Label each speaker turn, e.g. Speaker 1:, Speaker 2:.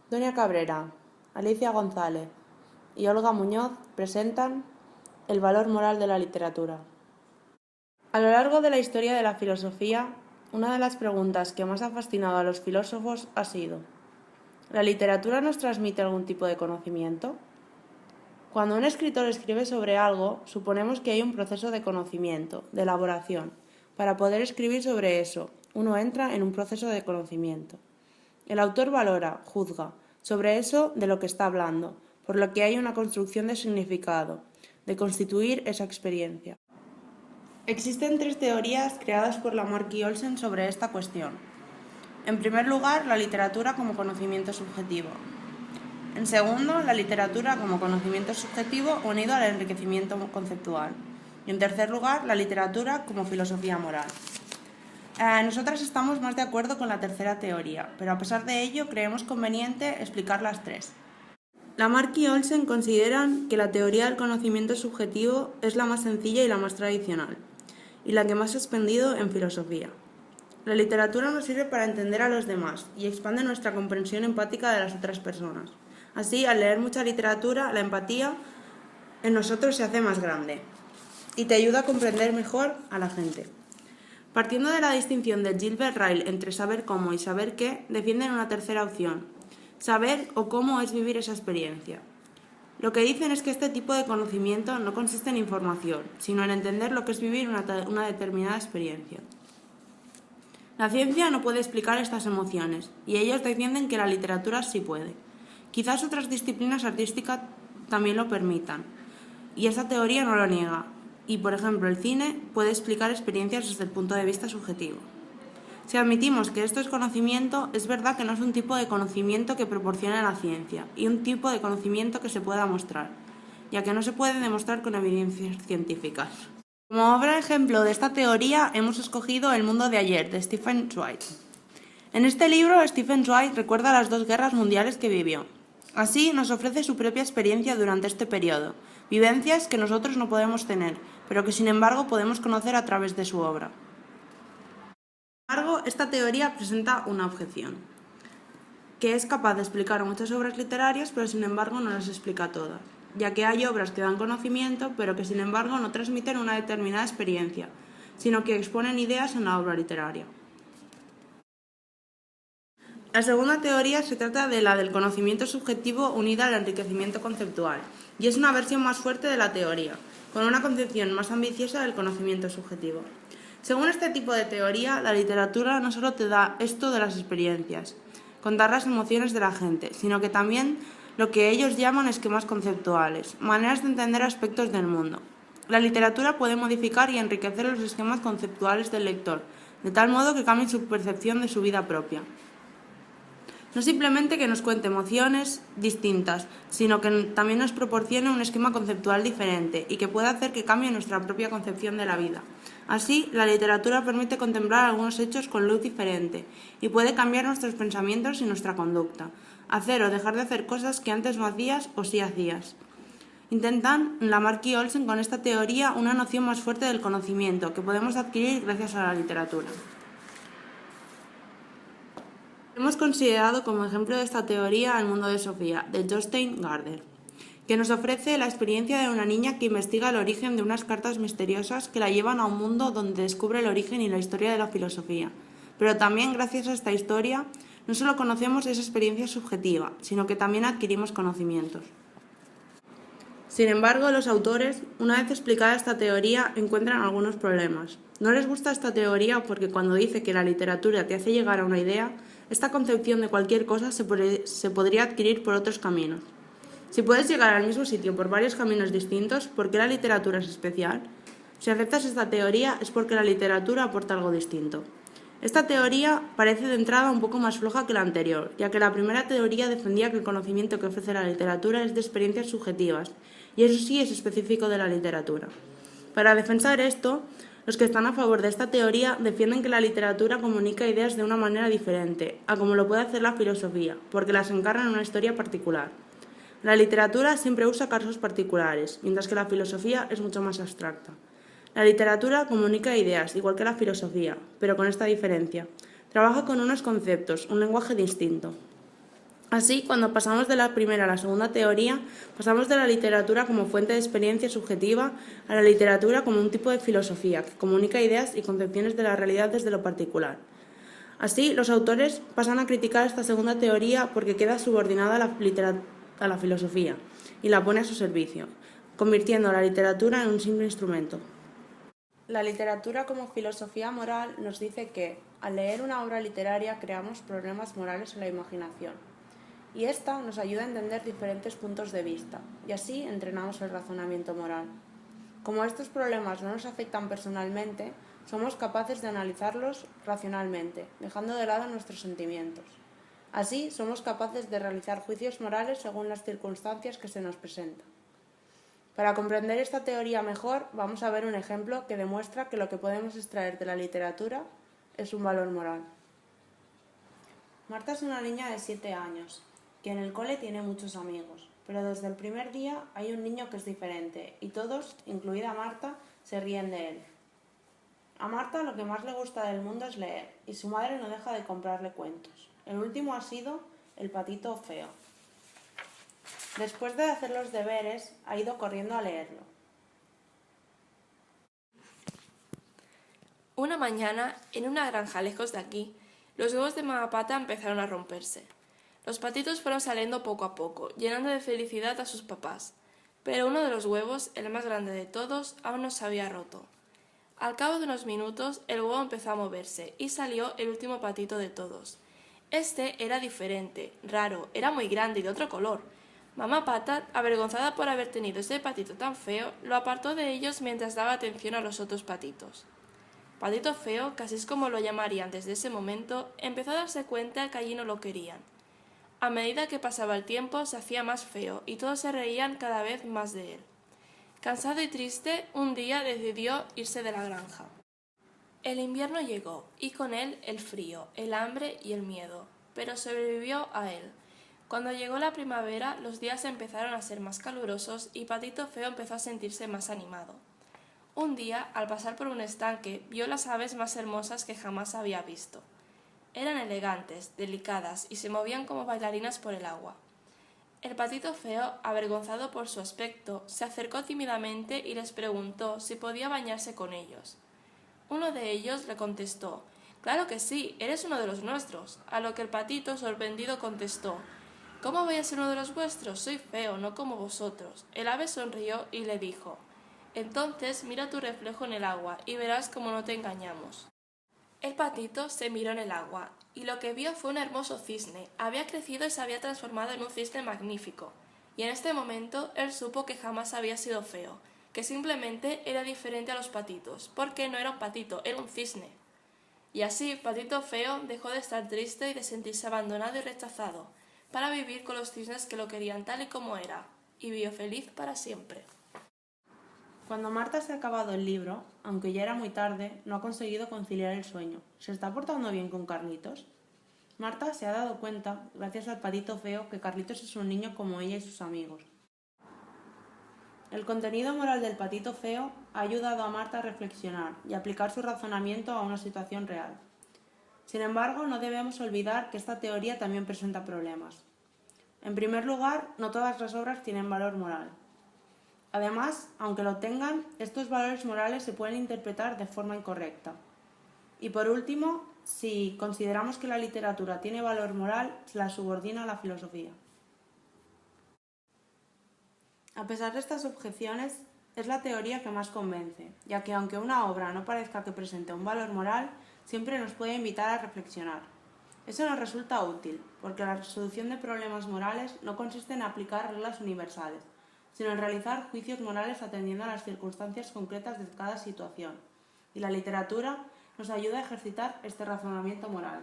Speaker 1: Doña Cabrera, Alicia González y Olga Muñoz presentan El valor moral de la literatura. A lo largo de la historia de la filosofía, una de las preguntas que más ha fascinado a los filósofos ha sido: ¿la literatura nos transmite algún tipo de conocimiento? Cuando un escritor escribe sobre algo, suponemos que hay un proceso de conocimiento, de elaboración. Para poder escribir sobre eso, uno entra en un proceso de conocimiento. El autor valora, juzga, sobre eso de lo que está hablando, por lo que hay una construcción de significado, de constituir esa experiencia. Existen tres teorías creadas por Lamarck y Olsen sobre esta cuestión. En primer lugar, la literatura como conocimiento subjetivo. En segundo, la literatura como conocimiento subjetivo unido al enriquecimiento conceptual. Y en tercer lugar, la literatura como filosofía moral. Nosotras estamos más de acuerdo con la tercera teoría, pero a pesar de ello creemos conveniente explicar las tres. Lamarck y Olsen consideran que la teoría del conocimiento subjetivo es la más sencilla y la más tradicional, y la que más se ha expandido en filosofía. La literatura nos sirve para entender a los demás y expande nuestra comprensión empática de las otras personas. Así, al leer mucha literatura, la empatía en nosotros se hace más grande y te ayuda a comprender mejor a la gente. Partiendo de la distinción de Gilbert Ryle entre saber cómo y saber qué, defienden una tercera opción: saber o cómo es vivir esa experiencia. Lo que dicen es que este tipo de conocimiento no consiste en información, sino en entender lo que es vivir una determinada experiencia. La ciencia no puede explicar estas emociones, y ellos defienden que la literatura sí puede. Quizás otras disciplinas artísticas también lo permitan, y esa teoría no lo niega. Y, por ejemplo, el cine puede explicar experiencias desde el punto de vista subjetivo. Si admitimos que esto es conocimiento, es verdad que no es un tipo de conocimiento que proporciona la ciencia, y un tipo de conocimiento que se pueda mostrar, ya que no se puede demostrar con evidencias científicas. Como obra ejemplo de esta teoría hemos escogido El mundo de ayer, de Stephen Zweig. En este libro, Stephen Zweig recuerda las dos guerras mundiales que vivió. Así, nos ofrece su propia experiencia durante este periodo, vivencias que nosotros no podemos tener, pero que sin embargo podemos conocer a través de su obra. Sin embargo, esta teoría presenta una objeción, que es capaz de explicar muchas obras literarias, pero sin embargo no las explica todas, ya que hay obras que dan conocimiento, pero que sin embargo no transmiten una determinada experiencia, sino que exponen ideas en la obra literaria. La segunda teoría se trata de la del conocimiento subjetivo unida al enriquecimiento conceptual, y es una versión más fuerte de la teoría, con una concepción más ambiciosa del conocimiento subjetivo. Según este tipo de teoría, la literatura no solo te da esto de las experiencias, contar las emociones de la gente, sino que también lo que ellos llaman esquemas conceptuales, maneras de entender aspectos del mundo. La literatura puede modificar y enriquecer los esquemas conceptuales del lector, de tal modo que cambie su percepción de su vida propia. No simplemente que nos cuente emociones distintas, sino que también nos proporcione un esquema conceptual diferente y que pueda hacer que cambie nuestra propia concepción de la vida. Así, la literatura permite contemplar algunos hechos con luz diferente y puede cambiar nuestros pensamientos y nuestra conducta, hacer o dejar de hacer cosas que antes no hacías o sí hacías. Intentan Lamarck y Olsen con esta teoría una noción más fuerte del conocimiento que podemos adquirir gracias a la literatura. Hemos considerado como ejemplo de esta teoría El mundo de Sofía, de Jostein Gaarder, que nos ofrece la experiencia de una niña que investiga el origen de unas cartas misteriosas que la llevan a un mundo donde descubre el origen y la historia de la filosofía. Pero también, gracias a esta historia, no solo conocemos esa experiencia subjetiva, sino que también adquirimos conocimientos. Sin embargo, los autores, una vez explicada esta teoría, encuentran algunos problemas. No les gusta esta teoría porque cuando dice que la literatura te hace llegar a una idea, esta concepción de cualquier cosa se podría adquirir por otros caminos. Si puedes llegar al mismo sitio por varios caminos distintos, ¿por qué la literatura es especial? Si aceptas esta teoría es porque la literatura aporta algo distinto. Esta teoría parece de entrada un poco más floja que la anterior, ya que la primera teoría defendía que el conocimiento que ofrece la literatura es de experiencias subjetivas, y eso sí es específico de la literatura. Para defender esto, los que están a favor de esta teoría defienden que la literatura comunica ideas de una manera diferente a como lo puede hacer la filosofía, porque las encarna en una historia particular. La literatura siempre usa casos particulares, mientras que la filosofía es mucho más abstracta. La literatura comunica ideas, igual que la filosofía, pero con esta diferencia. Trabaja con unos conceptos, un lenguaje distinto. Así, cuando pasamos de la primera a la segunda teoría, pasamos de la literatura como fuente de experiencia subjetiva a la literatura como un tipo de filosofía que comunica ideas y concepciones de la realidad desde lo particular. Así, los autores pasan a criticar esta segunda teoría porque queda subordinada a la filosofía y la pone a su servicio, convirtiendo a la literatura en un simple instrumento. La literatura como filosofía moral nos dice que, al leer una obra literaria, creamos problemas morales en la imaginación. Y esta nos ayuda a entender diferentes puntos de vista, y así entrenamos el razonamiento moral. Como estos problemas no nos afectan personalmente, somos capaces de analizarlos racionalmente, dejando de lado nuestros sentimientos. Así, somos capaces de realizar juicios morales según las circunstancias que se nos presentan. Para comprender esta teoría mejor, vamos a ver un ejemplo que demuestra que lo que podemos extraer de la literatura es un valor moral. Marta es una niña de 7 años, que en el cole tiene muchos amigos, pero desde el primer día hay un niño que es diferente y todos, incluida Marta, se ríen de él. A Marta lo que más le gusta del mundo es leer y su madre no deja de comprarle cuentos. El último ha sido El patito feo. Después de hacer los deberes, ha ido corriendo a leerlo.
Speaker 2: Una mañana, en una granja lejos de aquí, los huevos de Mamá Pata empezaron a romperse. Los patitos fueron saliendo poco a poco, llenando de felicidad a sus papás, pero uno de los huevos, el más grande de todos, aún no se había roto. Al cabo de unos minutos, el huevo empezó a moverse y salió el último patito de todos. Este era diferente, raro, era muy grande y de otro color. Mamá Pata, avergonzada por haber tenido ese patito tan feo, lo apartó de ellos mientras daba atención a los otros patitos. Patito Feo, que así es como lo llamarían desde ese momento, empezó a darse cuenta que allí no lo querían. A medida que pasaba el tiempo se hacía más feo y todos se reían cada vez más de él. Cansado y triste, un día decidió irse de la granja. El invierno llegó y con él el frío, el hambre y el miedo, pero sobrevivió a él. Cuando llegó la primavera, los días empezaron a ser más calurosos y Patito Feo empezó a sentirse más animado. Un día, al pasar por un estanque, vio las aves más hermosas que jamás había visto. Eran elegantes, delicadas y se movían como bailarinas por el agua. El patito feo, avergonzado por su aspecto, se acercó tímidamente y les preguntó si podía bañarse con ellos. Uno de ellos le contestó: «Claro que sí, eres uno de los nuestros», a lo que el patito, sorprendido, contestó: «¿Cómo voy a ser uno de los vuestros? Soy feo, no como vosotros». El ave sonrió y le dijo: «Entonces mira tu reflejo en el agua y verás cómo no te engañamos». El patito se miró en el agua y lo que vio fue un hermoso cisne. Había crecido y se había transformado en un cisne magnífico. Y en este momento él supo que jamás había sido feo, que simplemente era diferente a los patitos, porque no era un patito, era un cisne. Y así Patito Feo dejó de estar triste y de sentirse abandonado y rechazado, para vivir con los cisnes que lo querían tal y como era, y vivió feliz para siempre.
Speaker 1: Cuando Marta se ha acabado el libro, aunque ya era muy tarde, no ha conseguido conciliar el sueño. ¿Se está portando bien con Carlitos? Marta se ha dado cuenta, gracias al patito feo, que Carlitos es un niño como ella y sus amigos. El contenido moral del patito feo ha ayudado a Marta a reflexionar y aplicar su razonamiento a una situación real. Sin embargo, no debemos olvidar que esta teoría también presenta problemas. En primer lugar, no todas las obras tienen valor moral. Además, aunque lo tengan, estos valores morales se pueden interpretar de forma incorrecta. Y por último, si consideramos que la literatura tiene valor moral, se la subordina a la filosofía. A pesar de estas objeciones, es la teoría que más convence, ya que aunque una obra no parezca que presente un valor moral, siempre nos puede invitar a reflexionar. Eso nos resulta útil, porque la resolución de problemas morales no consiste en aplicar reglas universales, sino en realizar juicios morales atendiendo a las circunstancias concretas de cada situación. Y la literatura nos ayuda a ejercitar este razonamiento moral.